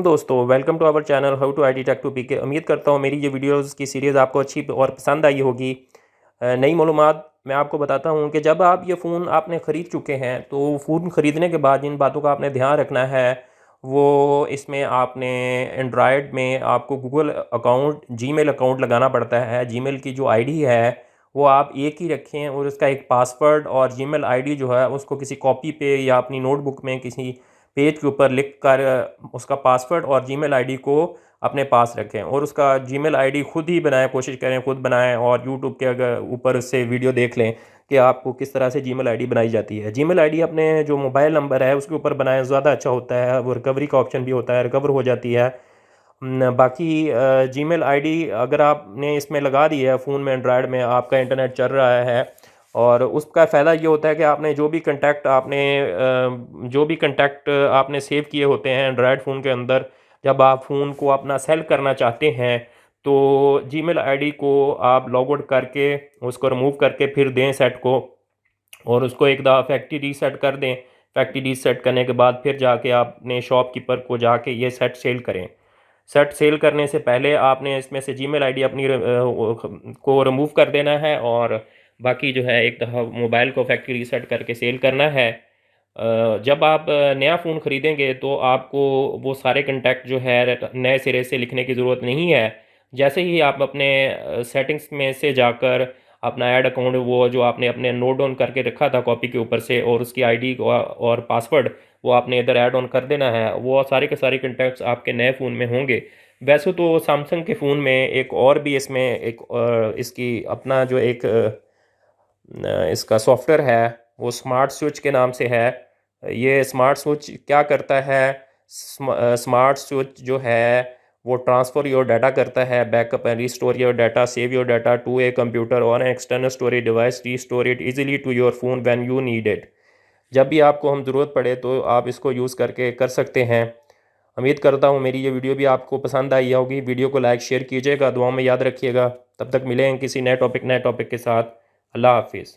दोस्तों, welcome to our channel how to IT tech to PK. उम्मीद करता हूँ मेरी ये वीडियोस की सीरीज़ आपको अच्छी और पसंद आई होगी। नई मालूमात मैं आपको बताता हूँ कि जब आप ये फ़ोन आपने ख़रीद चुके हैं तो फ़ोन ख़रीदने के बाद जिन बातों का आपने ध्यान रखना है वो इसमें आपने एंड्रॉयड में आपको गूगल अकाउंट, जीमेल अकाउंट लगाना पड़ता है। जीमेल की जो आईडी है वो आप एक ही रखें और उसका एक पासवर्ड और जीमेल आईडी जो है उसको किसी कॉपी पे या अपनी नोटबुक में किसी पेज के ऊपर लिख कर उसका पासवर्ड और जीमेल आईडी को अपने पास रखें और उसका जीमेल आईडी खुद ही बनाएं, कोशिश करें खुद बनाएं और यूट्यूब के अगर ऊपर उससे वीडियो देख लें कि आपको किस तरह से जीमेल आईडी बनाई जाती है। जीमेल आईडी अपने जो मोबाइल नंबर है उसके ऊपर बनाएं, ज़्यादा अच्छा होता है। वो रिकवरी का ऑप्शन भी होता है, रिकवर हो जाती है। बाकी जीमेल आईडी अगर आपने इसमें लगा दी है फ़ोन में, एंड्रॉयड में आपका इंटरनेट चल रहा है और उसका फ़ायदा ये होता है कि आपने जो भी कंटैक्ट आपने सेव किए होते हैं एंड्रॉयड फ़ोन के अंदर, जब आप फ़ोन को अपना सेल करना चाहते हैं तो जीमेल आईडी को आप लॉग आउट करके उसको रिमूव करके फिर दें सेट को और उसको एक दफ़ा फैक्ट्री रीसेट कर दें। फैक्ट्री रीसेट करने के बाद फिर जाके आपने शॉपकीपर को जाके ये सेट सेल करें। सेट सेल करने से पहले आपने इसमें से जीमेल आईडी अपनी को रिमूव कर देना है और बाकी जो है एक दफ़ा मोबाइल को फैक्ट्री रीसेट करके सेल करना है। जब आप नया फ़ोन ख़रीदेंगे तो आपको वो सारे कंटैक्ट जो है नए सिरे से लिखने की ज़रूरत नहीं है। जैसे ही आप अपने सेटिंग्स में से जाकर अपना ऐड अकाउंट, वो जो आपने अपने नोट डाउन करके रखा था कॉपी के ऊपर से, और उसकी आईडी और पासवर्ड वो आपने इधर ऐड ऑन कर देना है। वो सारे के सारे कंटैक्ट्स आपके नए फ़ोन में होंगे। वैसे तो सैमसंग के फ़ोन में एक और भी इसमें एक इसकी अपना जो एक इसका सॉफ्टवेयर है वो स्मार्ट स्विच के नाम से है। ये स्मार्ट स्विच क्या करता है? स्मार्ट स्विच जो है वो ट्रांसफ़र योर डाटा करता है, backup and restore your data, save your data to a computer or an external storage device, restore it easily to your phone when you need it. जब भी आपको हम ज़रूरत पड़े तो आप इसको यूज़ करके कर सकते हैं। उम्मीद करता हूँ मेरी ये वीडियो भी आपको पसंद आई होगी। वीडियो को लाइक शेयर कीजिएगा, दुआ में याद रखिएगा। तब तक मिलेंगे किसी नए टॉपिक के साथ। अल्लाह हाफिज़।